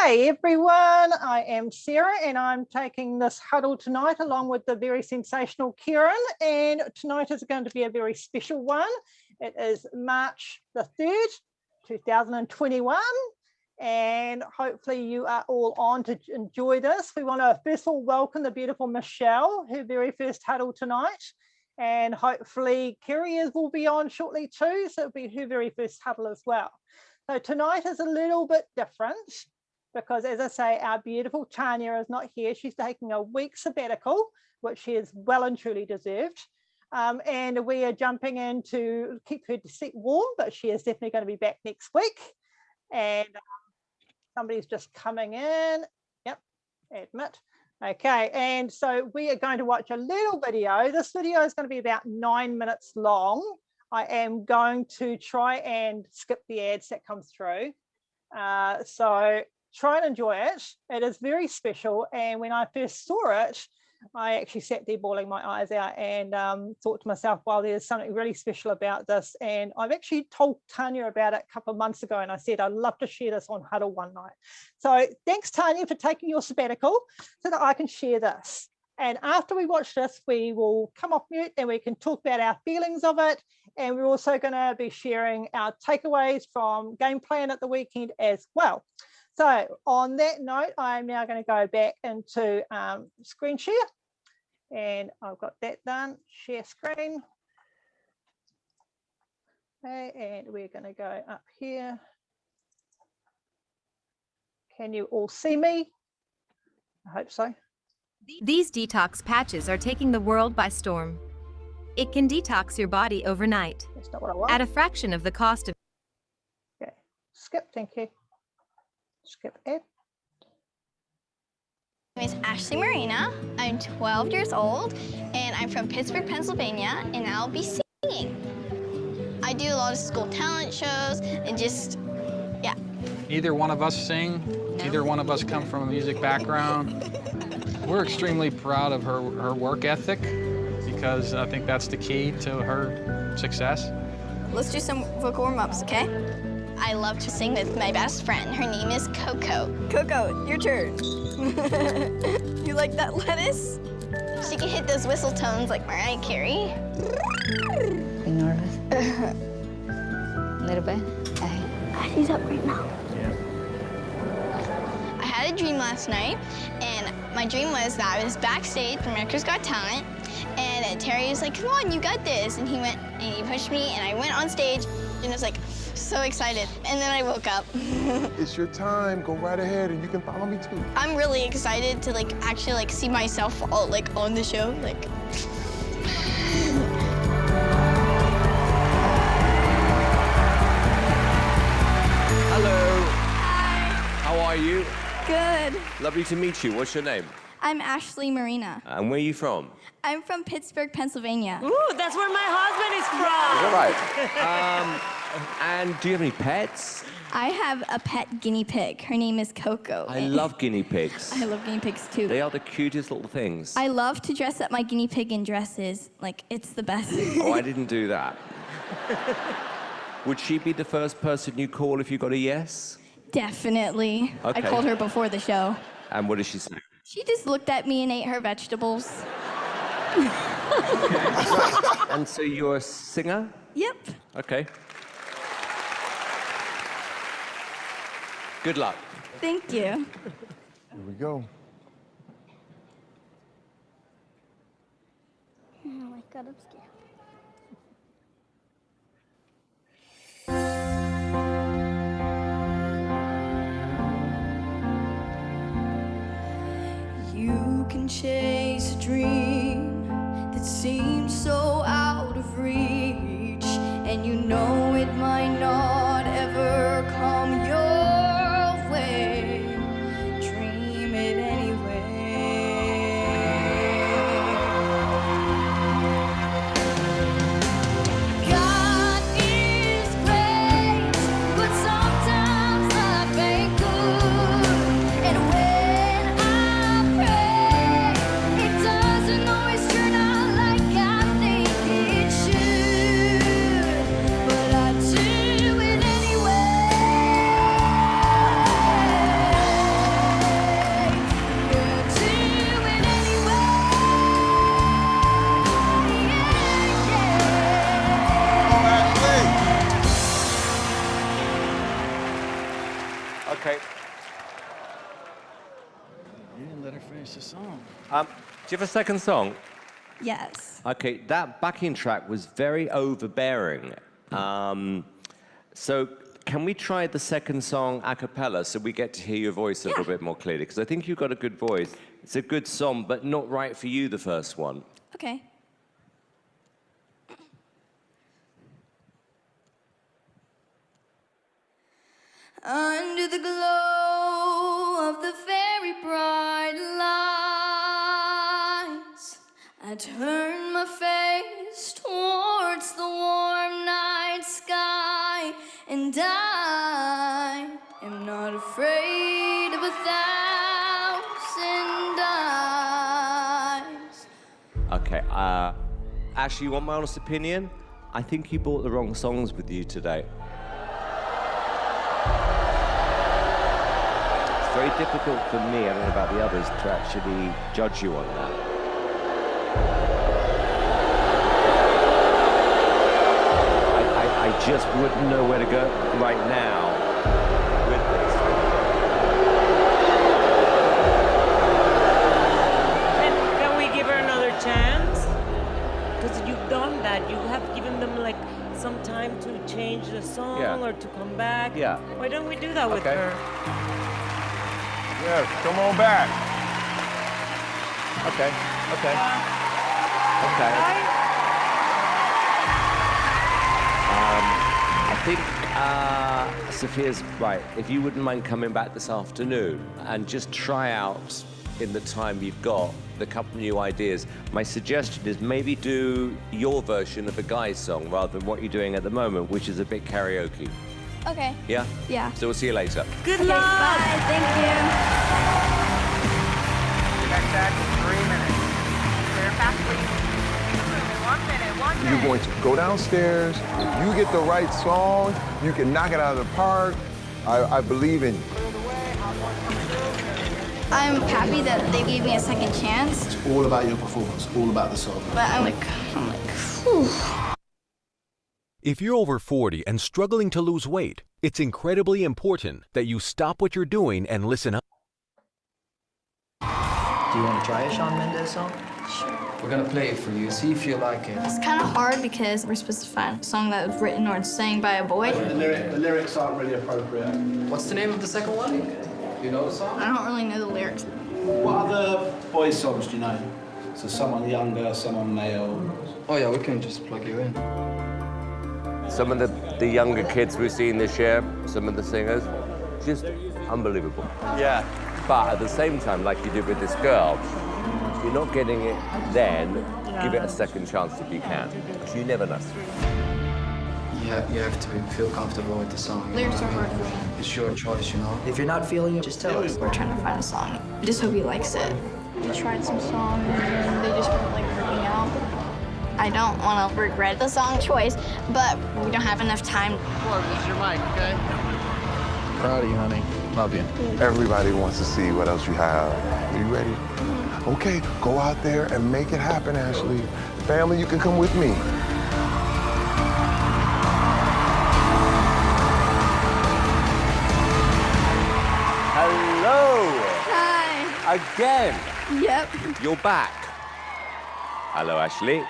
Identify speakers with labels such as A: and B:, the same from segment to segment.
A: Hey everyone, I am Sarah and I'm taking this huddle tonight along with the very sensational Kieran, and tonight is going to be a very special one. It is March the 3rd, 2021, and hopefully you are all on to enjoy this. We want to first of all welcome the beautiful Michelle, her very first huddle tonight, and hopefully Kerry will be on shortly too, so it'll be her very first huddle as well. So tonight is a little bit different, because as I say, our beautiful Tanya is not here. She's taking a week sabbatical, which she has well and truly deserved. And we are jumping in to keep her seat warm, but she is definitely going to be back next week. And somebody's just coming in. Yep, admit. Okay, and so we are going to watch a little video. This video is going to be about 9 minutes long. I am going to try and skip the ads that come through. So try and enjoy it. It is very special, and when I first saw it, I actually sat there bawling my eyes out and thought to myself, wow, there's something really special about this. And I've actually told Tanya about it a couple of months ago, and I said I'd love to share this on Huddle one night. So thanks, Tanya, for taking your sabbatical so that I can share this. And after we watch this, we will come off mute and we can talk about our feelings of it. And we're also going to be sharing our takeaways from game plan at the weekend as well. So on that note, I'm now going to go back into screen share, and I've got that done. Share screen. Okay, and we're going to go up here. Can you all see me? I hope so.
B: These detox patches are taking the world by storm. It can detox your body overnight
A: That's not what I want.
B: at a fraction of the cost of.
A: Okay, skip, thank you. Skip it.
C: My name is Ashley Marina. I'm 12 years old, and I'm from Pittsburgh, Pennsylvania, and I'll be singing. I do a lot of school talent shows, and just, yeah.
D: Neither one of us sing.
C: No.
D: Neither one of us come from a music background. We're extremely proud of her work ethic, because I think that's the key to her success.
C: Let's do some vocal warm-ups, okay? I love to sing with my best friend. Her name is Coco. Coco, your turn. You like that lettuce? She can hit those whistle tones like Mariah Carey.
E: Are you nervous? A little bit? Okay.
C: She's up right now.
D: Yeah.
C: I had a dream last night, and my dream was that I was backstage for America's Got Talent, and Terry was like, come on, you got this. And he went, and he pushed me, and I went on stage, and I was like, so excited. And then I woke up.
F: It's your time. Go right ahead, and you can follow me too.
C: I'm really excited to actually see myself all on the show.
G: Hello.
C: Hi.
G: How are you?
C: Good.
G: Lovely to meet you. What's your name?
C: I'm Ashley Marina.
G: And where are you from?
C: I'm from Pittsburgh, Pennsylvania.
H: Ooh, that's where my husband is from.
G: Is that right? And do you have any pets?
C: I have a pet guinea pig. Her name is Coco.
G: I love guinea pigs.
C: I love guinea pigs too.
G: They are the cutest little things.
C: I love to dress up my guinea pig in dresses. It's the best.
G: Oh, I didn't do that. Would she be the first person you call if you got a yes?
C: Definitely.
G: Okay.
C: I called her before the show.
G: And what did she say?
C: She just looked at me and ate her vegetables.
G: And so you're a singer?
C: Yep.
G: Okay. Good luck.
C: Thank you.
F: Here we go.
C: Oh my God, I'm scared.
I: You can chase a dream that seems so out of reach, and you know it might not ever come your way. Dream it anyway. God is great, but sometimes life ain't good, and when I pray, it doesn't always turn out like I
G: Okay.
D: You didn't let her finish the song.
G: Do you have a second song?
I: Yes.
G: Okay, that backing track was very overbearing. So can we try the second song a cappella so we get to hear your voice a little bit more clearly? Because I think you've got a good voice. It's a good song, but not right for you, the first one.
I: Okay. Under the glow of the very bright lights, I turn my face towards the warm night sky, and I am not afraid of 1,000 eyes.
G: Okay, Ashley, you want my honest opinion? I think you brought the wrong songs with you today. It's very difficult for me, I don't know about the others, to actually judge you on that. I just wouldn't know where to go right now with this.
H: Can we give her another chance? Because you've done that. You have given them like some time to change the song or to come back.
G: Yeah.
H: Why don't we do that with her?
F: Yes, come on back.
G: Okay, okay. Okay. I think Sophia's right. If you wouldn't mind coming back this afternoon and just try out in the time you've got a couple new ideas. My suggestion is maybe do your version of a guy's song rather than what you're doing at the moment, which is a bit karaoke.
C: Okay.
G: Yeah?
C: Yeah.
G: So we'll see you later.
H: Good
I: Okay,
H: luck!
I: bye. Thank you.
J: Next act is 3 minutes. Clear fast, please. 1 minute, 1 minute.
F: You're going to go downstairs. If you get the right song, you can knock it out of the park. I believe in you.
C: I'm happy that they gave me a second chance,
K: It's all about your performance, all about the song.
C: but I'm like, whew.
L: If you're over 40 and struggling to lose weight, it's incredibly important that you stop what you're doing and listen up.
M: Do you want to try a Shawn Mendes song?
C: Sure.
M: We're gonna play it for you, see if you like it.
C: It's kind of hard because we're supposed to find a song that was written or sang by a boy.
K: The lyrics aren't really appropriate.
M: What's the name of the second one? Do you know the song?
C: I don't really know the lyrics.
K: What other boys' songs do you know? So someone younger, someone male.
M: Oh yeah, we can just plug you in.
G: Some of the younger kids we've seen this year, some of the singers, just unbelievable.
M: Yeah.
G: But at the same time, like you did with this girl, if you're not getting it then, give it a second chance if you can, because you never know.
M: Yeah, you have to feel comfortable with the song.
C: Lyrics are hard for me.
M: It's your choice, you know?
L: If you're not feeling it, just tell us.
C: We're trying to find a song. I just hope he likes it. We tried some songs and they just weren't like working out. I don't want to regret the song choice, but we don't have enough time.
J: This is your mic, okay?
D: Proud of you, honey. Love you.
F: Everybody wants to see what else you have. Are you ready? Okay, go out there and make it happen, Ashley. Family, you can come with me.
G: Hello!
C: Hi.
G: Again!
C: Yep.
G: You're back. Hello, Ashley.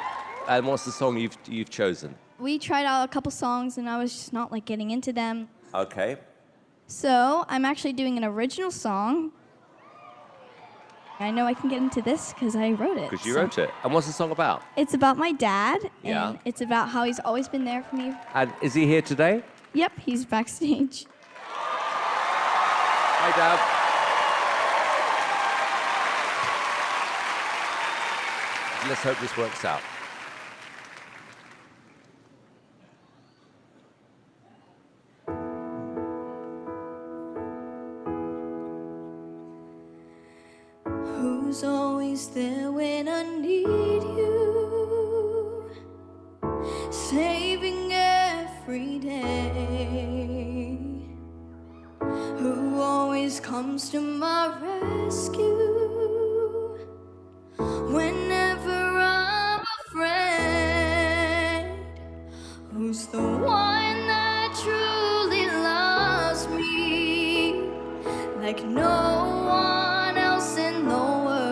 G: And what's the song you've chosen?
I: We tried out a couple songs and I was just not like getting into them.
G: Okay.
I: So I'm actually doing an original song. I know I can get into this because I wrote it.
G: Because you wrote it. And what's the song about?
I: It's about my dad,
G: Yeah.
I: and it's about how he's always been there for me.
G: And is he here today?
I: Yep, he's backstage.
G: Hi, Dad. Let's hope this works out.
I: Who's always there when I need you, saving every day, who always comes to my rescue whenever I'm afraid, who's the one that truly loves me like no one else in the world.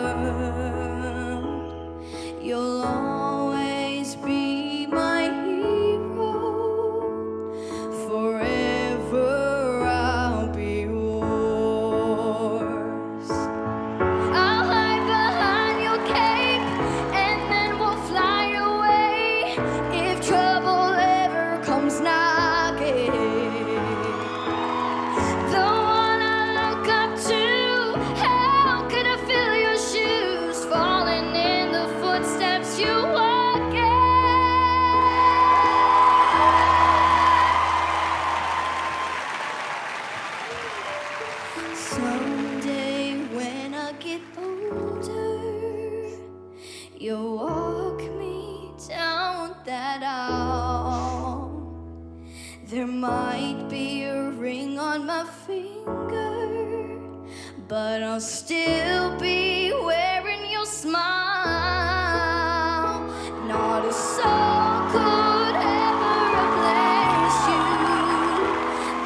I: You'll always be my hero. Forever I'll be yours. I'll hide behind your cape and then we'll fly away if trouble ever comes knocking. The one I look up to, how could I feel your shoes falling in the footsteps you walk in? Someday when I get older, you'll walk me down that aisle. There might be a ring on my finger, but I'll still be wearing your smile. Not a soul could ever replace you.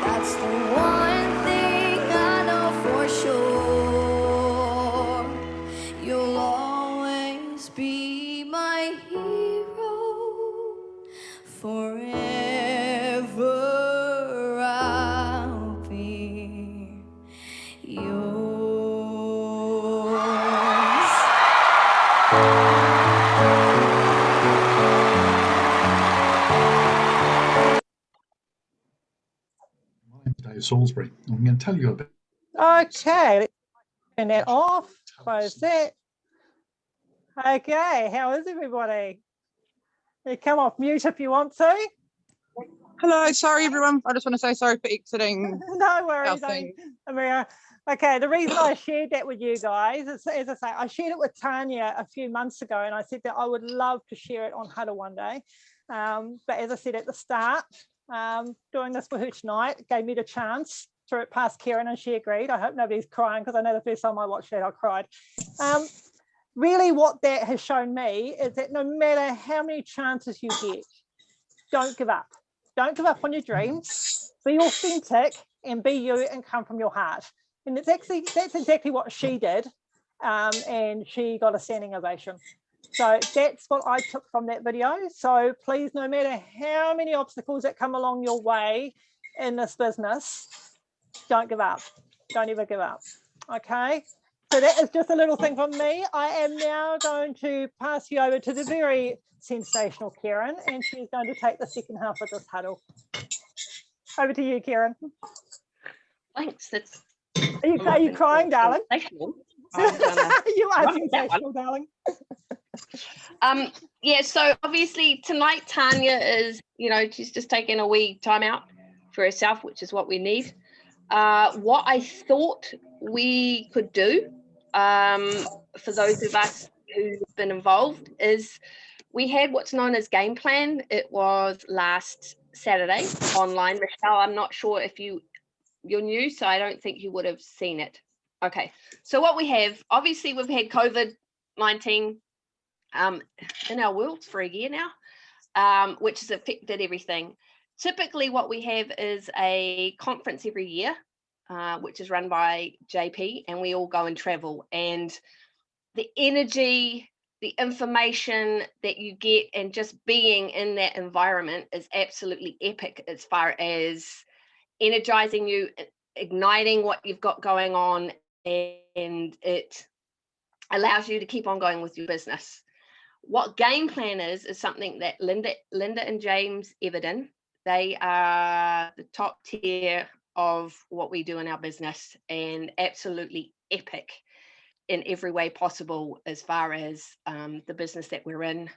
I: That's the one thing I know for sure. You'll always be my hero. Forever I'll be yours.
N: Dave Salisbury. I'm going to tell you a bit.
A: Okay, let's turn that off, close that. Okay, how is everybody? You come off mute if you want to.
O: Hello, sorry everyone. I just want to say sorry for exiting.
A: No worries,
O: our thing.
A: Amira. Okay, the reason I shared that with you guys is, as I say, I shared it with Tanya a few months ago, and I said that I would love to share it on Huddle one day. But as I said at the start, doing this for her tonight gave me the chance to throw it past Karen, and she agreed. I hope nobody's crying, because I know the first time I watched that, I cried. Really, what that has shown me is that no matter how many chances you get, don't give up. Don't give up on your dreams. Be authentic and be you, and come from your heart. And that's exactly what she did, and she got a standing ovation. So that's what I took from that video. So please, no matter how many obstacles that come along your way in this business, don't give up. Don't ever give up. Okay. So that is just a little thing from me. I am now going to pass you over to the very sensational Karen, and she's going to take the second half of this huddle. Over to you, Karen.
P: Thanks. That's
A: are you crying, darling?
P: Sensational.
A: You are sensational, darling.
P: Yeah, so obviously tonight Tanya is, she's just taking a wee time out for herself, which is what we need. What I thought we could do, for those of us who've been involved, is we had what's known as game plan. It was last Saturday online. Michelle, I'm not sure if you're new, so I don't think you would have seen it. Okay, so what we have, obviously we've had COVID-19 in our world for a year now, which has affected everything. Typically what we have is a conference every year, which is run by JP, and we all go and travel, and the energy, the information that you get, and just being in that environment is absolutely epic as far as energizing you, igniting what you've got going on, and it allows you to keep on going with your business. What game plan is something that Linda and James Everton, they are the top tier of what we do in our business, and absolutely epic in every way possible as far as the business that we're in,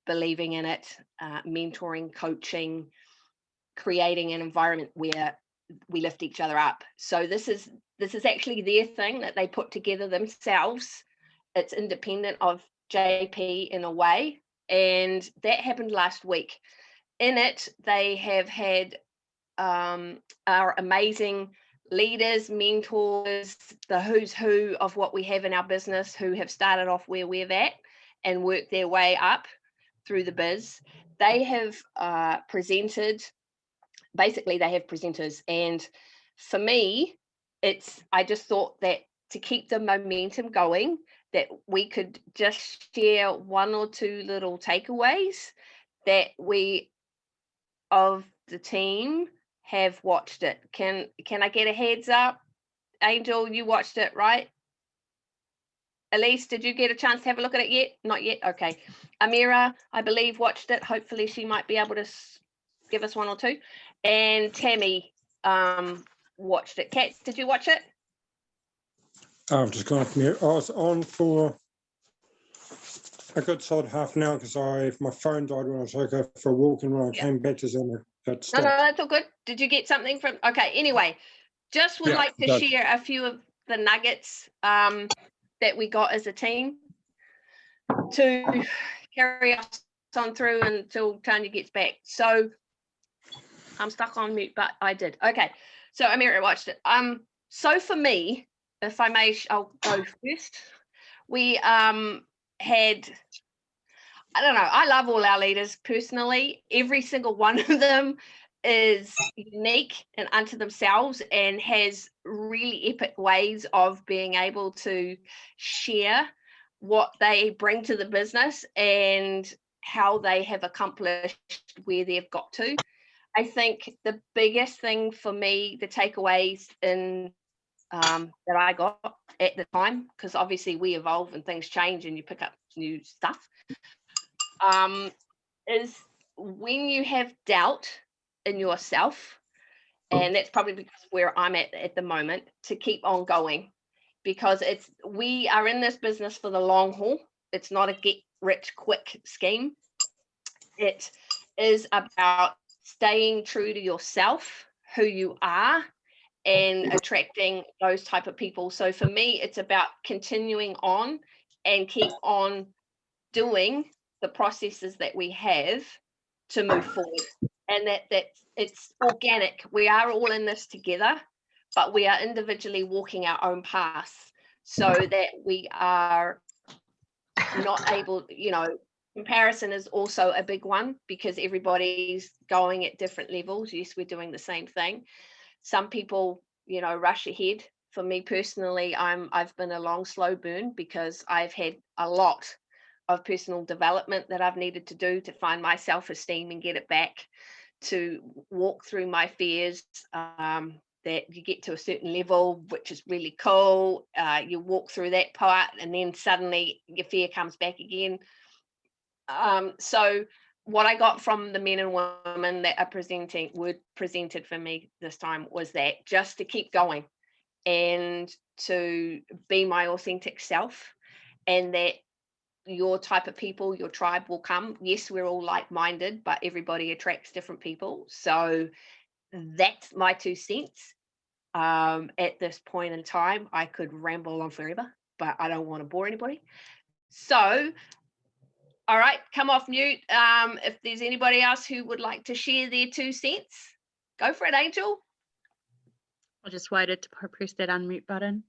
P: believing in it, mentoring, coaching, creating an environment where we lift each other up. So this is actually their thing that they put together themselves. It's independent of JP in a way, and that happened last week. In it, they have had our amazing leaders, mentors, the who's who of what we have in our business, who have started off where we're at and worked their way up through the biz. They have presented, basically they have presenters, and for me, I just thought that to keep the momentum going, that we could just share one or two little takeaways that we of the team have watched it. Can I get a heads up? Angel, you watched it, right? Elise, did you get a chance to have a look at it yet? Not yet. Okay. Amira, I believe, watched it. Hopefully she might be able to give us one or two. And Tammy watched it. Kat, did you watch it?
Q: I've just gone off mute. I was on for a good solid half an hour because my phone died when I was going for a walk, and when I came back to Zimmer, that
P: No,
Q: stopped.
P: that's all good. Did you get something from? Okay. Anyway, just would like to share a few of the nuggets that we got as a team to carry us on through until Tanya gets back. So I'm stuck on mute, but I did. Okay. So Amira watched it. So for me, if I may, I'll go first. We had, I don't know, I love all our leaders personally. Every single one of them is unique and unto themselves and has really epic ways of being able to share what they bring to the business and how they have accomplished where they've got to. I think the biggest thing for me, the takeaways in that I got at the time, because obviously we evolve and things change and you pick up new stuff, is when you have doubt in yourself, and that's probably because where I'm at the moment, to keep on going, because we are in this business for the long haul. It's not a get rich quick scheme. It is about staying true to yourself, who you are, and attracting those type of people. So for me, it's about continuing on and keep on doing the processes that we have to move forward, and that it's organic. We are all in this together, but we are individually walking our own paths so that we are not able, comparison is also a big one because everybody's going at different levels. Yes, we're doing the same thing. Some people, rush ahead. For me personally, I've been a long, slow burn because I've had a lot of personal development that I've needed to do to find my self-esteem and get it back, to walk through my fears, that you get to a certain level, which is really cool. You walk through that part and then suddenly your fear comes back again. So what I got from the men and women that are were presented for me this time was that just to keep going and to be my authentic self, and that your type of people, your tribe will come. Yes, we're all like-minded, but everybody attracts different people. So that's my 2 cents. At this point in time, I could ramble on forever, but I don't want to bore anybody. So, all right, come off mute. If there's anybody else who would like to share their 2 cents, go for it, Angel.
R: I just waited to press that unmute button.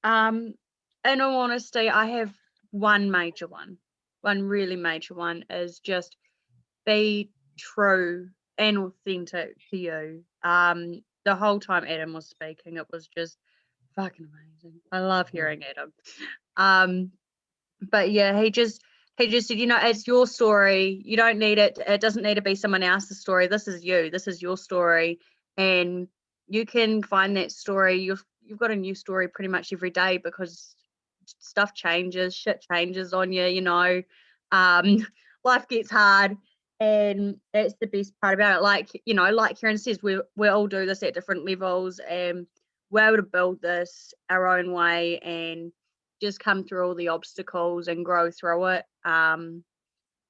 R: In all honesty, I have one really major one is just be true and authentic to you. The whole time Adam was speaking, it was just fucking amazing. I love hearing Adam. But yeah, he just said, it's your story. You don't need it. It doesn't need to be someone else's story. This is you. This is your story, and you can find that story. You've got a new story pretty much every day because stuff changes, shit changes on you. Life gets hard, and that's the best part about it. Like Kieran says, we all do this at different levels, and we're able to build this our own way and just come through all the obstacles and grow through it. And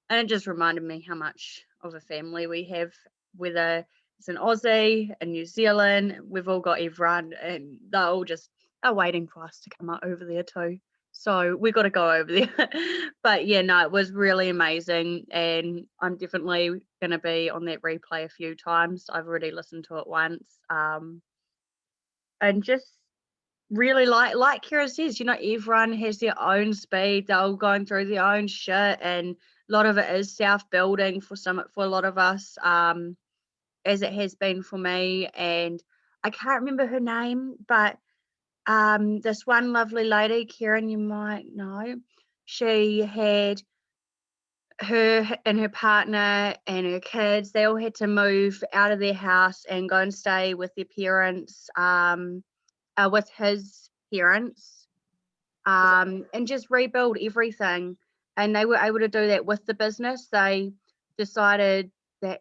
R: it just reminded me how much of a family we have, whether it's an Aussie, a New Zealand, we've all got everyone, and they're all just are waiting for us to come up over there too. So we got to go over there. But yeah, no, it was really amazing, and I'm definitely going to be on that replay a few times. I've already listened to it once, and just really like Kira says, everyone has their own speed. They're all going through their own shit, and a lot of it is self-building for a lot of us, as it has been for me. And I can't remember her name, but this one lovely lady, Karen, you might know, she had her and her partner and her kids, they all had to move out of their house and go and stay with their parents, with his parents, and just rebuild everything. And they were able to do that with the business. They decided that,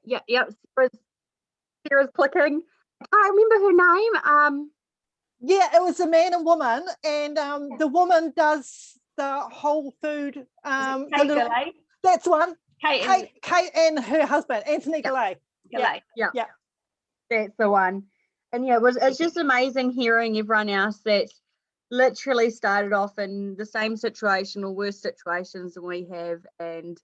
R: Sarah's clicking. I can't remember her name.
A: Yeah, it was a man and woman, and the woman does the whole food. The
P: Kate
A: little,
P: Galley?
A: that's one.
P: Kate
A: and her husband, Anthony Galley.
R: Yeah, that's the one. And yeah, it's just amazing hearing everyone else that literally started off in the same situation or worse situations than we have, and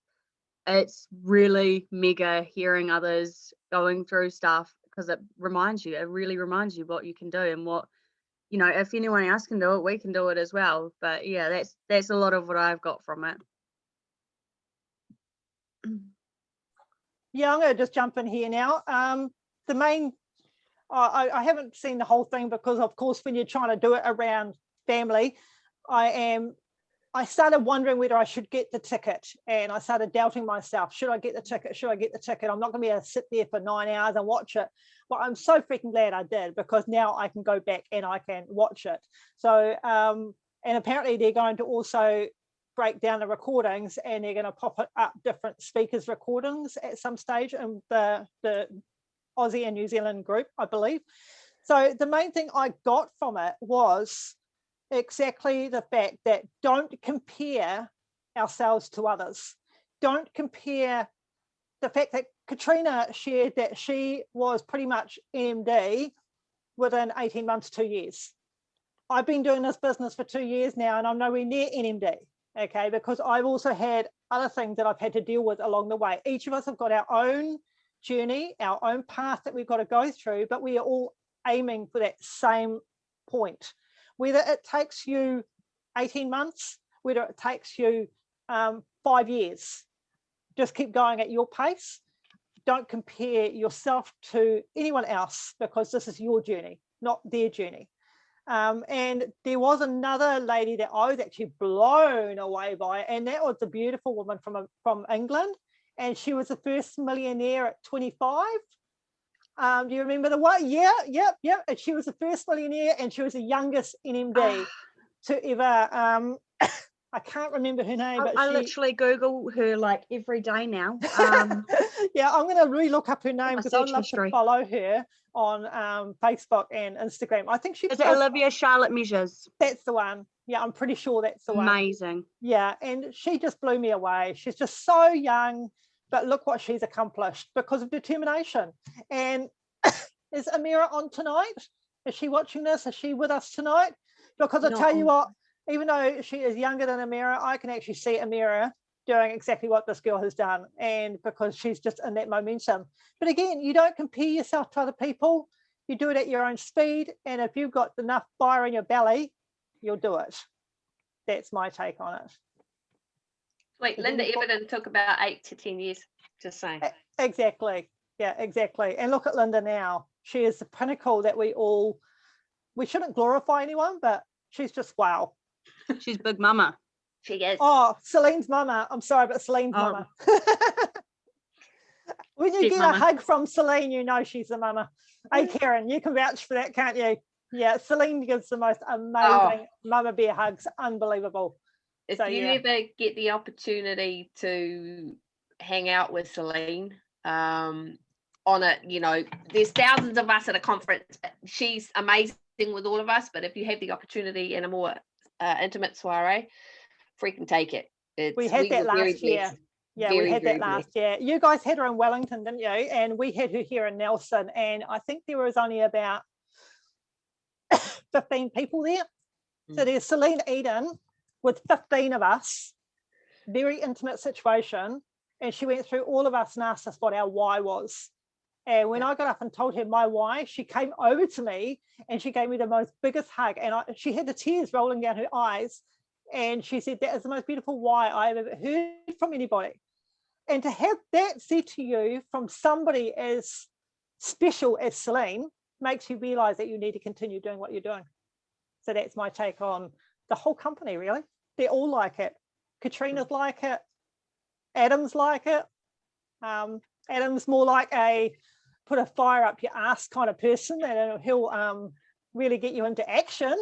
R: it's really mega hearing others going through stuff, because it really reminds you what you can do, and what, if anyone else can do it, we can do it as well. But yeah, that's a lot of what I've got from it.
A: Yeah, I'm going to just jump in here now. The main, I haven't seen the whole thing because, of course, when you're trying to do it around family, I started wondering whether I should get the ticket, and I started doubting myself. Should I get the ticket? Should I get the ticket? I'm not going to be able to sit there for 9 hours and watch it. But I'm so freaking glad I did, because now I can go back and I can watch it. So, and apparently they're going to also break down the recordings, and they're going to pop up different speakers' recordings at some stage in the Aussie and New Zealand group, I believe. So the main thing I got from it was exactly the fact that don't compare ourselves to others. Don't compare the fact that Katrina shared that she was pretty much NMD within 18 months, 2 years. I've been doing this business for 2 years now, and I'm nowhere near NMD, okay, because I've also had other things that I've had to deal with along the way. Each of us have got our own journey, our own path that we've got to go through, but we are all aiming for that same point. Whether it takes you 18 months, whether it takes you 5 years, just keep going at your pace. Don't compare yourself to anyone else, because this is your journey, not their journey. And there was another lady that I was actually blown away by, and that was a beautiful woman from England, and she was the first millionaire at 25. Do you remember the one? Yeah. And she was the first millionaire, and she was the youngest NMD to ever. I can't remember her name, but
R: I literally Google her like every day now.
A: Yeah, I'm going to re-look up her name, because I'd love
R: history
A: to follow her on Facebook and Instagram. I think she's
R: Olivia Charlotte Measures.
A: That's the one. Yeah, I'm pretty sure that's the one.
R: Amazing.
A: Yeah, and she just blew me away. She's just so young, but look what she's accomplished because of determination. And is Amira on tonight? Is she watching this? Is she with us tonight? Because I tell you what, even though she is younger than Amira, I can actually see Amira doing exactly what this girl has done, and because she's just in that momentum. But again, you don't compare yourself to other people. You do it at your own speed, and if you've got enough fire in your belly, you'll do it. That's my take on it.
P: Wait, Linda Everton took about 8 to 10 years, just saying.
A: Exactly. Yeah, exactly. And look at Linda now. She is the pinnacle that we shouldn't glorify anyone, but she's just wow.
R: She's big mama.
P: She is.
A: Oh, Celine's mama. I'm sorry, but Celine's mama. When you get a hug from Celine, you know she's the mama. Hey, Karen, you can vouch for that, can't you? Yeah, Celine gives the most amazing mama bear hugs. Unbelievable.
P: If you ever get the opportunity to hang out with Celine, on a, there's thousands of us at a conference. She's amazing with all of us, but if you have the opportunity in a more intimate soiree, freaking take it.
A: We had that last year. Yeah, we had that last year. You guys had her in Wellington, didn't you? And we had her here in Nelson, and I think there was only about 15 people there. So there's Celine Eden with 15 of us, very intimate situation, and she went through all of us and asked us what our why was. And when I got up and told her my why, she came over to me and she gave me the most biggest hug, and she had the tears rolling down her eyes, and she said, that is the most beautiful why I've ever heard from anybody. And to have that said to you from somebody as special as Celine makes you realize that you need to continue doing what you're doing. So that's my take on the whole company, really. They all like it. Katrina's like it. Adam's like it. Adam's more like a put a fire up your ass kind of person, and he'll really get you into action.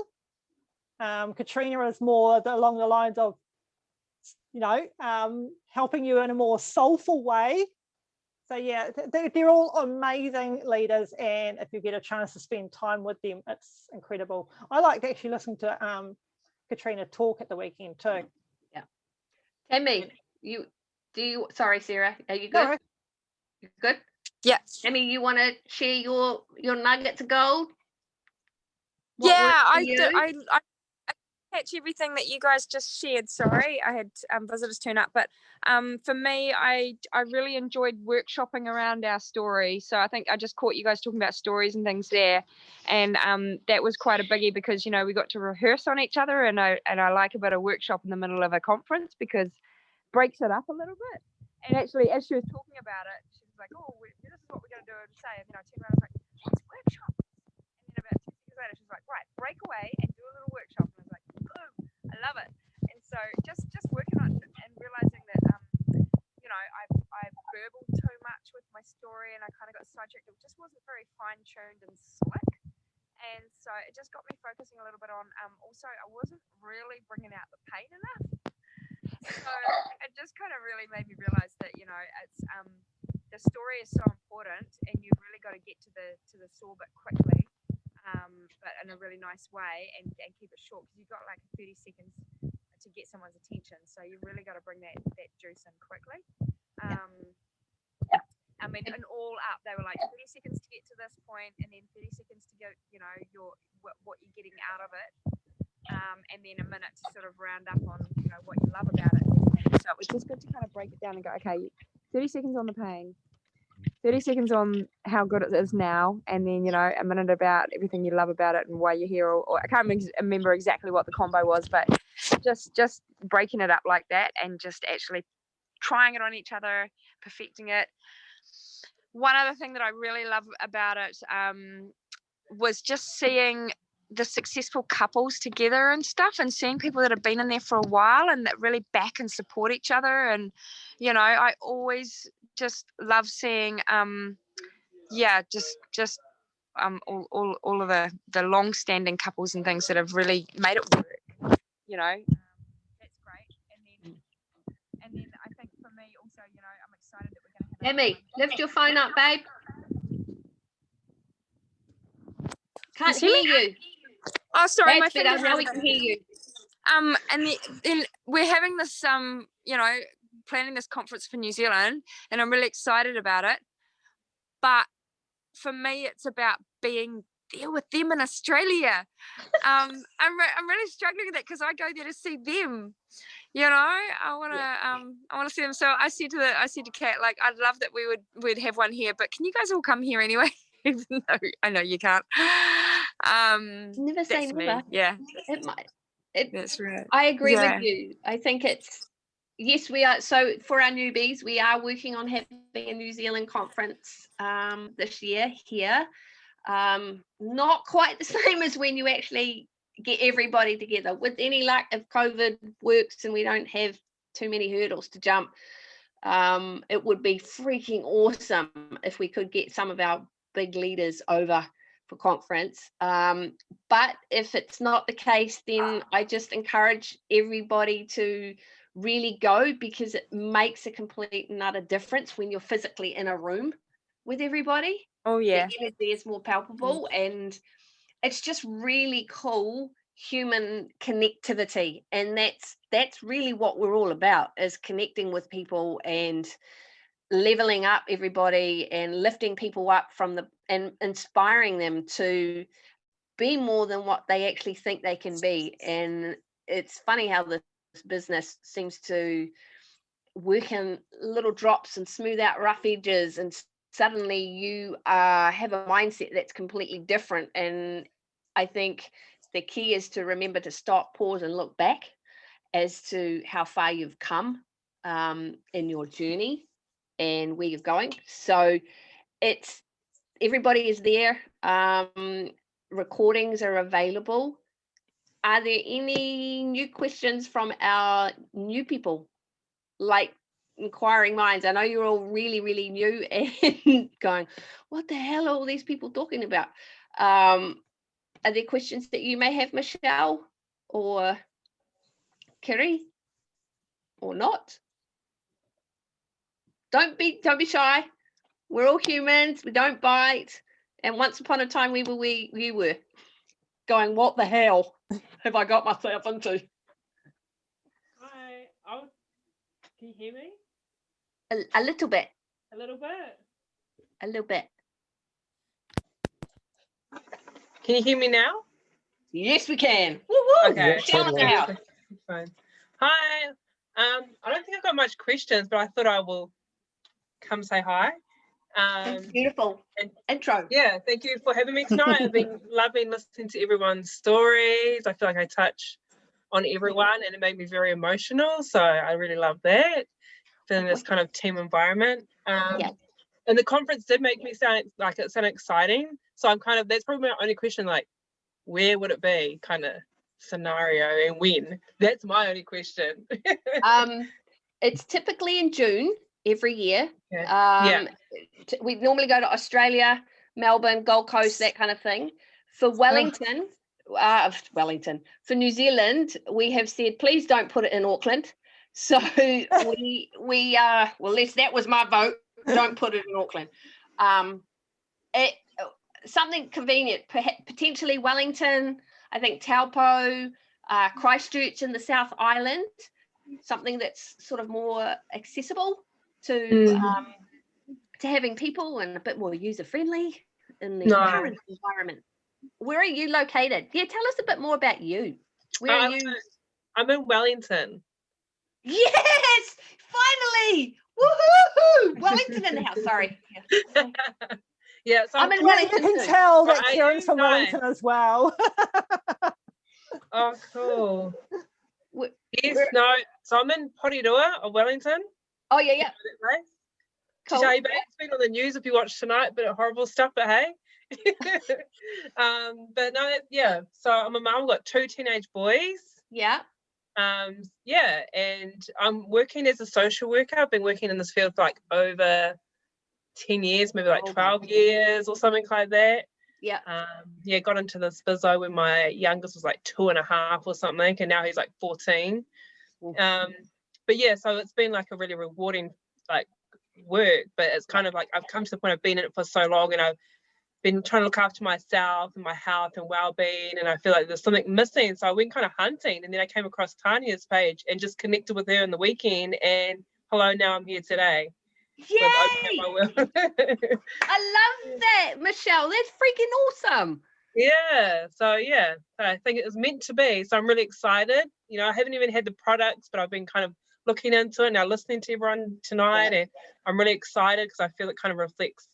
A: Katrina is more along the lines of, helping you in a more soulful way. So yeah, they're all amazing leaders, and if you get a chance to spend time with them, it's incredible. I like to actually listen to Katrina talk at the weekend too.
P: Yeah. Tammy, sorry, Sarah, are you good?
A: No.
P: You good?
S: Yeah.
P: Tammy, you want to share your nuggets of gold?
S: I catch everything that you guys just shared. Sorry, I had visitors turn up, but for me, I really enjoyed workshopping around our story. So I think I just caught you guys talking about stories and things there, and that was quite a biggie because we got to rehearse on each other, and I like a bit of workshop in the middle of a conference because it breaks it up a little bit. And actually, as she was talking about it, she was like, "Oh, this is what we're going to do and say." And then I turned around and was like, "Let's workshop." And then about 2 seconds later, she was like, "Right, break away and do a little workshop." And I was like, "Boom, I love it." And so just working on it and realizing that I've burbled too much with my story, and I kind of got sidetracked. It just wasn't very fine tuned and slick. And so it just got me focusing a little bit on. Also, I wasn't really bringing out the pain enough. So it just kind of really made me realize that it's the story is so important, and you really got to get to the sore bit quickly, but in a really nice way, and keep it short because you've got like 30 seconds to get someone's attention. So you really got to bring that juice in quickly. I mean, and all up, they were like 30 seconds to get to this point, and then 30 seconds to go, what you're getting out of it. And then a minute to sort of round up on what you love about it. So it was just good to kind of break it down and go, okay, 30 seconds on the pain, 30 seconds on how good it is now, and then a minute about everything you love about it and why you're here. Or I can't remember exactly what the combo was, but just breaking it up like that and just actually trying it on each other, perfecting it. One other thing that I really love about it was just seeing the successful couples together and stuff, and seeing people that have been in there for a while and that really back and support each other. And I always just love seeing all of the long-standing couples and things that have really made it work. That's great. And then I think for me also, I'm excited that we're going to have
P: Emmy, lift your phone up, babe. Can't hear you.
S: Oh, sorry,
P: That's
S: my
P: better.
S: fingers
P: Now
S: are
P: we can hear you.
S: And then we're having this planning this conference for New Zealand, and I'm really excited about it. But for me, it's about being there with them in Australia. I'm really struggling with that because I go there to see them. I want to see them. So I said to Kat, like, I'd love that we'd have one here, but can you guys all come here anyway? Even though I know you can't.
P: Never say never.
S: Yeah,
P: It might.
S: That's right.
P: I agree with you. I think yes, we are. So for our newbies, we are working on having a New Zealand conference this year here. Not quite the same as when you actually get everybody together. With any luck, if COVID works and we don't have too many hurdles to jump, it would be freaking awesome if we could get some of our big leaders over for conference. But if it's not the case, then I just encourage everybody to really go, because it makes a complete and utter difference when you're physically in a room with everybody.
S: Oh yeah,
P: the energy is more palpable, and it's just really cool human connectivity, and that's really what we're all about, is connecting with people and leveling up everybody and lifting people up and inspiring them to be more than what they actually think they can be. And it's funny how this business seems to work in little drops and smooth out rough edges, and suddenly you have a mindset that's completely different. And I think the key is to remember to stop, pause, and look back as to how far you've come in your journey and where you're going. So everybody is there. Recordings are available. are there any new questions from our new people? Like inquiring minds. I know you're all really, really new and going, what the hell are all these people talking about? Are there questions that you may have, Michelle or Kerry, or not? Don't be shy. We're all humans. We don't bite. And once upon a time, you were going, what the hell have I got myself into?
T: Hi. Can you hear me?
P: A little bit.
T: A little bit.
P: A little bit.
T: Can you hear me now?
P: Yes, we can. Woo-hoo.
T: Okay.
P: Michelle in the house.
T: Fine. Hi. I don't think I've got much questions, but I thought I will come say hi.
P: Beautiful intro.
T: Yeah, thank you for having me tonight. I've been loving listening to everyone's stories. I feel like I touch on everyone, and it made me very emotional. So I really love that. Feeling this kind of team environment. And the conference did make me sound like it sounded exciting. So I'm kind of, that's probably my only question, like, where would it be, kind of scenario, and when? That's my only question.
P: It's typically in June every year.
T: Yeah.
P: We normally go to Australia, Melbourne, Gold Coast, that kind of thing. For Wellington, for New Zealand, we have said, please don't put it in Auckland. So that was my vote. Don't put it in Auckland. Something convenient, potentially Wellington, I think Taupo, Christchurch in the South Island, something that's sort of more accessible to having people and a bit more user-friendly in the current environment. Where are you located? Yeah, tell us a bit more about you. Where are you?
T: I'm in Wellington.
P: Yes, finally! Woohoo! Wellington in the house. Sorry.
T: Yeah, so
P: I'm in Wellington.
A: You can tell that Kieran's from Wellington as well.
T: Oh, cool. Yes, no. So I'm in Porirua of Wellington.
P: Oh, yeah.
T: Cool. It's been on the news if you watch tonight, but horrible stuff, but hey. But no, yeah. So I'm a mum, I've got 2 teenage boys.
P: Yeah.
T: Yeah, and I'm working as a social worker. I've been working in this field for like over 10 years, maybe like 12 years or something like that.
P: Yeah.
T: Got into this bizzo when my youngest was like 2.5 or something, and now he's like 14. But yeah, so it's been like a really rewarding like work, but it's kind of like I've come to the point of being in it for so long, and I've been trying to look after myself and my health and well-being, and I feel like there's something missing. So I went kind of hunting, and then I came across Tanya's page and just connected with her in the weekend, and hello, now I'm here today.
P: Yay! I love that, Michelle. That's freaking awesome.
T: Yeah, so yeah, I think it was meant to be. So I'm really excited. You know, I haven't even had the products, but I've been kind of looking into it now, listening to everyone tonight, and I'm really excited because I feel it kind of reflects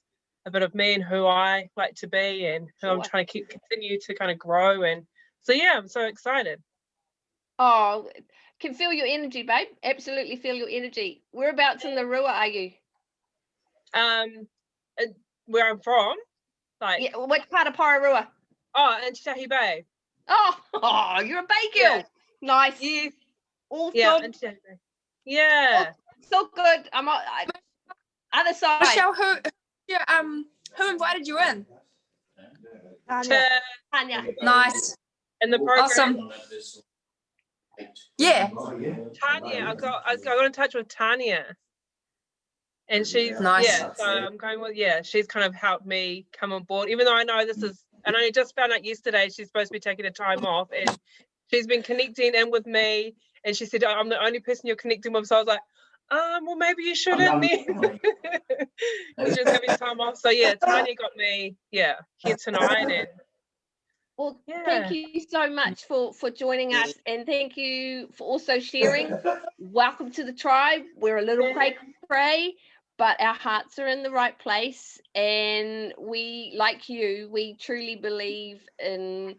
T: a bit of me and who I like to be, and who I'm trying to continue to kind of grow. And so yeah, I'm so excited.
P: Oh, can feel your energy, babe. Absolutely feel your energy. Whereabouts in the Rua are you?
T: Where I'm from, like
P: which part of Porirua?
T: Oh, in Tahi Bay.
P: Oh, you're a Bay girl. Yeah. Nice.
T: Yes.
P: All
T: good.
P: In Tahi
T: Bay. Yeah.
P: So good. I'm other side.
S: Michelle, who invited you in?
P: Tanya.
S: Nice.
T: In the program.
S: Awesome. Yeah.
T: Tanya, I got in touch with Tanya. And she's
S: nice.
T: So I'm going with she's kind of helped me come on board, even though I know this is, and I just found out yesterday she's supposed to be taking a time off, and she's been connecting in with me, and she said, I'm the only person you're connecting with. So I was like, well, maybe you shouldn't then. She's having time off. So yeah, Tanya got me here tonight. And
P: well, thank you so much for joining us, and thank you for also sharing. Welcome to the tribe. We're a little cray, but our hearts are in the right place, and we, like you, we truly believe in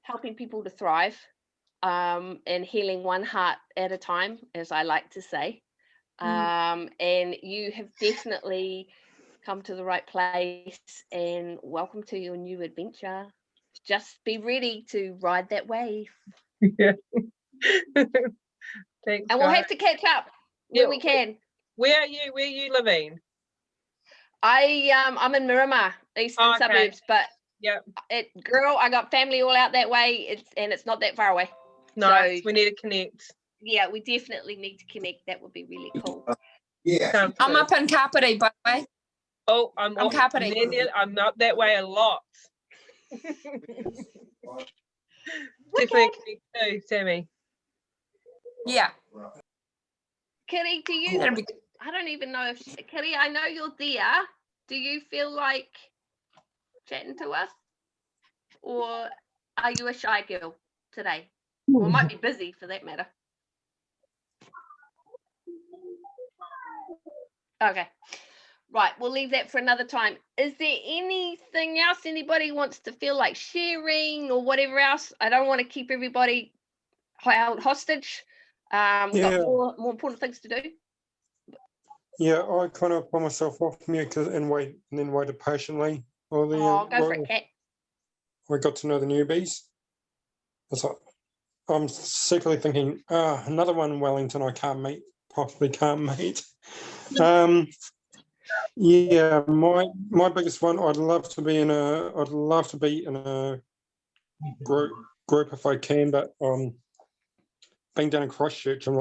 P: helping people to thrive, and healing one heart at a time, as I like to say. And you have definitely come to the right place, and welcome to your new adventure. Just be ready to ride that wave.
T: Yeah. Thanks,
P: And we'll
T: guys.
P: have to catch up when we can.
T: Where are you? Where are you living?
P: I'm in Miramar, eastern
T: Okay.
P: suburbs, but
T: yeah,
P: girl, I got family all out that way. It's not that far away.
T: Nice.
P: So,
T: we need to connect.
P: yeah, we definitely need to connect. That would be really cool.
T: Yeah.
S: I'm up in Kapiti, by the way.
T: Oh, I'm
S: Kapiti.
T: I'm up that way a lot. Definitely connect too, Sammy.
S: Yeah.
P: Kitty, do you? I don't even know if Kitty. I know you're there. Do you feel like chatting to us, or are you a shy girl today? Or might be busy for that matter. Okay. Right, we'll leave that for another time. Is there anything else anybody wants to feel like sharing or whatever else? I don't want to keep everybody held hostage. We've got more important things to do.
Q: Yeah, I kind of put myself off mute and then waited patiently. Well,
P: Go for it, Kat.
Q: We got to know the newbies. It's like, I'm secretly thinking, another one in Wellington I possibly can't meet. Yeah, my biggest one, I'd love to be in a group if I can, but being down in Christchurch, I'm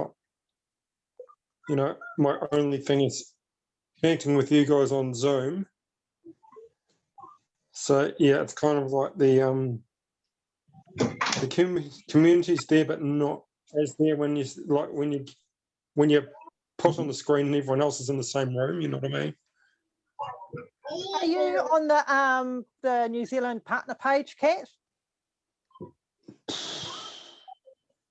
Q: not, my only thing is connecting with you guys on Zoom. So yeah, it's kind of like the community's there, but not as there when you put on the screen and everyone else is in the same room. You know what I mean?
A: Are you on the New Zealand partner page, Kat?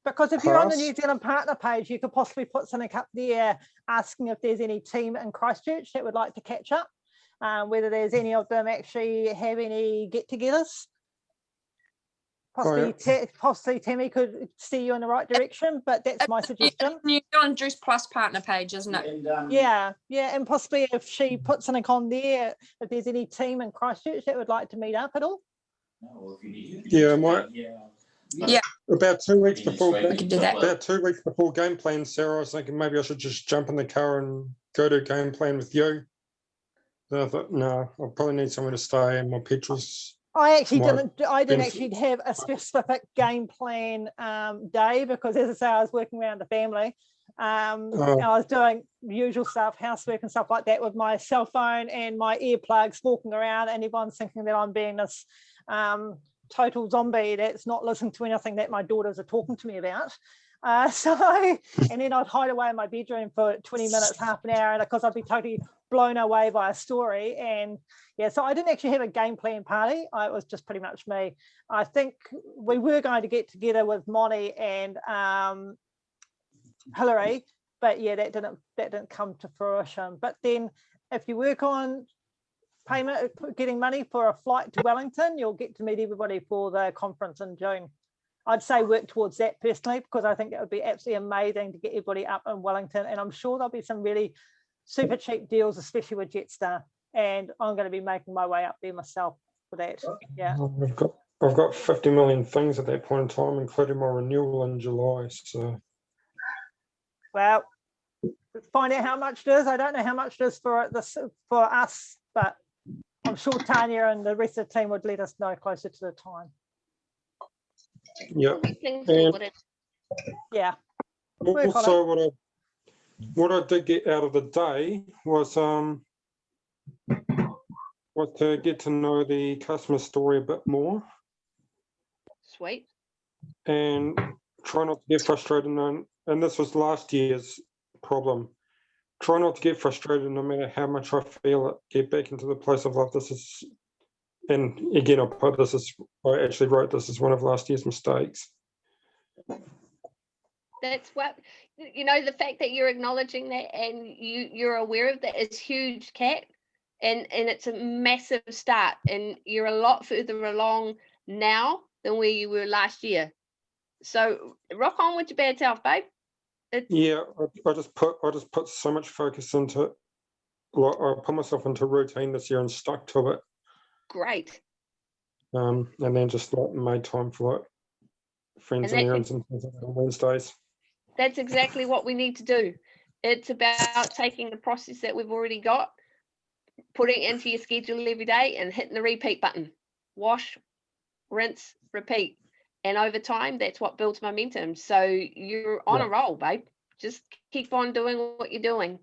A: Because if you're on the New Zealand partner page, you could possibly put something up there asking if there's any team in Christchurch that would like to catch up, whether there's any of them actually have any get-togethers. Possibly Tammy could steer you in the right direction, but that's my suggestion.
S: New Zealand Juice Plus partner page, isn't it?
A: Yeah, and possibly if she puts something on there, if there's any team in Christchurch that would like to meet up at all.
Q: Yeah,
S: yeah.
Q: About 2 weeks before game plan, Sarah, I was thinking maybe I should just jump in the car and go to game plan with you. And I thought, no, I'll probably need somewhere to stay and my petrol's. I
A: didn't actually have a specific game plan day because, as I say, I was working around the family. And I was doing usual stuff, housework and stuff like that with my cell phone and my earplugs, walking around, and everyone's thinking that I'm being this total zombie that's not listening to anything that my daughters are talking to me about. And then I'd hide away in my bedroom for 20 minutes, half an hour, because I'd be totally blown away by a story. And yeah, so I didn't actually have a game plan party. It was just pretty much me. I think we were going to get together with Monty and Hillary, but yeah, that didn't come to fruition. But then if you work on getting money for a flight to Wellington, you'll get to meet everybody for the conference in June. I'd say work towards that personally, because I think it would be absolutely amazing to get everybody up in Wellington, and I'm sure there'll be some really super cheap deals, especially with Jetstar, and I'm going to be making my way up there myself for that. Yeah,
Q: I've got 50 million things at that point in time, including my renewal in July. So,
A: well, find out how much it is. I don't know how much it is for us, but I'm sure Tanya and the rest of the team would let us know closer to the time.
Q: Yeah.
A: Yeah.
Q: Also, what I did get out of the day was to get to know the customer story a bit more.
P: Sweet.
Q: And try not to get frustrated. And this was last year's problem. Try not to get frustrated no matter how much I feel it. Get back into the place of life. And again, I actually wrote this as one of last year's mistakes.
P: That's what, the fact that you're acknowledging that and you're aware of that is huge, Kat. And it's a massive start. And you're a lot further along now than where you were last year. So rock on with your bad self, babe.
Q: I just put so much focus into it. Like, I put myself into routine this year and stuck to it.
P: Great.
Q: And then just made time for it. friends
P: And
Q: and
P: that-
Q: errands and things like that on Wednesdays.
P: That's exactly what we need to do. It's about taking the process that we've already got, putting it into your schedule every day and hitting the repeat button. Wash, rinse, repeat. And over time, that's what builds momentum. So you're on a roll, babe. Just keep on doing what you're doing.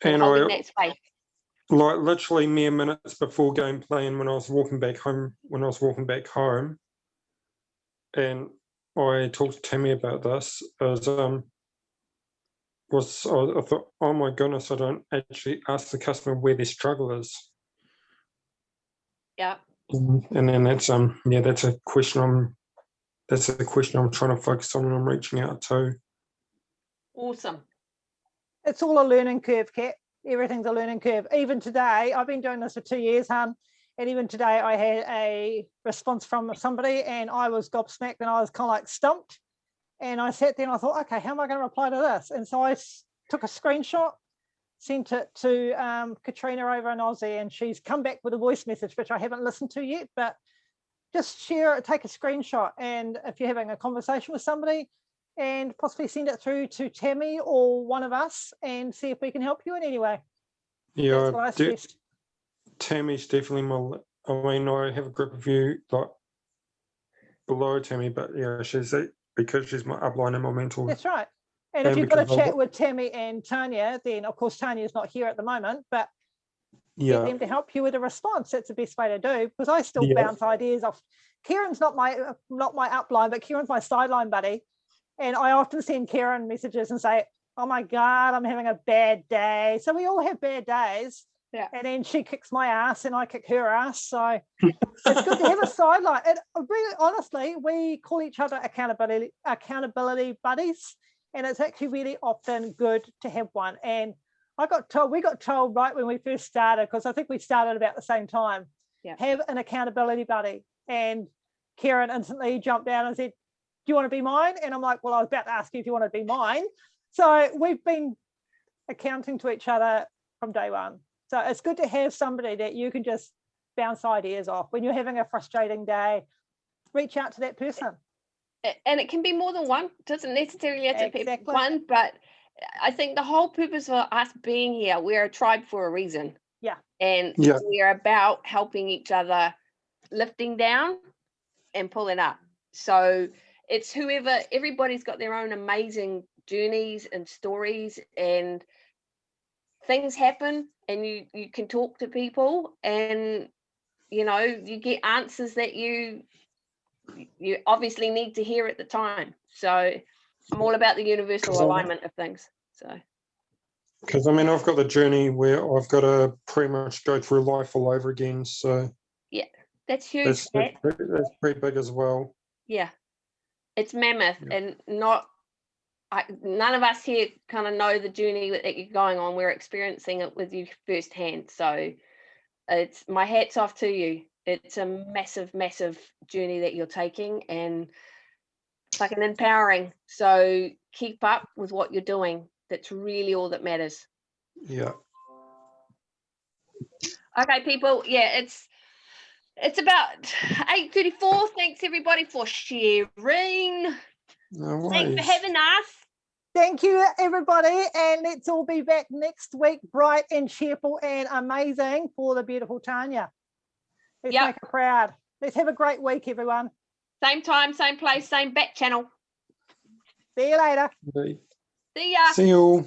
Q: And
P: holding that space.
Q: Like literally mere minutes before game plan, when I was walking back home, and I talked to Tammy about this, I thought, oh my goodness, I don't actually ask the customer where their struggle is.
P: Yeah.
Q: And then that's a question I'm trying to focus on and I'm reaching out to.
P: Awesome.
A: It's all a learning curve, Kat. Everything's a learning curve. Even today, I've been doing this for 2 years, and even today I had a response from somebody and I was gobsmacked and I was kind of like stumped. And I sat there and I thought, okay, how am I going to reply to this? And so I took a screenshot, sent it to Katrina over in Aussie, and she's come back with a voice message, which I haven't listened to yet, but just share it, take a screenshot. And if you're having a conversation with somebody, and possibly send it through to Tammy or one of us and see if we can help you in any way.
Q: Yeah,
A: that's what I suggest.
Q: Tammy's definitely I have a group of you like below Tammy, but yeah, because she's my upline and my mentor.
A: That's right. And if you've got a chat with Tammy and Tanya, then of course Tanya's not here at the moment, but get them to help you with a response. That's the best way to do, because I still bounce ideas off. Kieran's not my upline, but Kieran's my sideline buddy. And I often send Kieran messages and say, oh my God, I'm having a bad day. So we all have bad days.
P: Yeah.
A: And then she kicks my ass and I kick her ass. So it's good to have a sideline. And really, honestly, we call each other accountability buddies. And it's actually really often good to have one. And we got told right when we first started, because I think we started about the same time, have an accountability buddy. And Kieran instantly jumped down and said, do you want to be mine? And I'm like, well, I was about to ask you if you want to be mine. So we've been accounting to each other from day one. So it's good to have somebody that you can just bounce ideas off. When you're having a frustrating day, reach out to that person.
P: And it can be more than one. It doesn't necessarily have to be one, but I think the whole purpose of us being here, we're a tribe for a reason.
A: Yeah.
P: And we're about helping each other, lifting down and pulling up. So it's everybody's got their own amazing journeys and stories, and things happen, and you can talk to people, and you get answers that you obviously need to hear at the time. So I'm all about the universal alignment of things. So
Q: because I've got the journey where I've got to pretty much go through life all over again. So
P: yeah, that's huge.
Q: That's pretty big as well.
P: Yeah. It's mammoth, and none of us here kind of know the journey that you're going on. We're experiencing it with you firsthand. So it's my hat's off to you. It's a massive, massive journey that you're taking, and fucking empowering. So keep up with what you're doing. That's really all that matters.
Q: Yeah.
P: Okay, people. Yeah, it's about 8:34. Thanks everybody for sharing.
Q: No worries.
P: Thanks for having us.
A: Thank you, everybody. And let's all be back next week, bright and cheerful and amazing, for the beautiful Tanya. Let's make her proud. Let's have a great week, everyone.
P: Same time, same place, same back channel.
A: See you later.
P: See ya.
Q: See you all.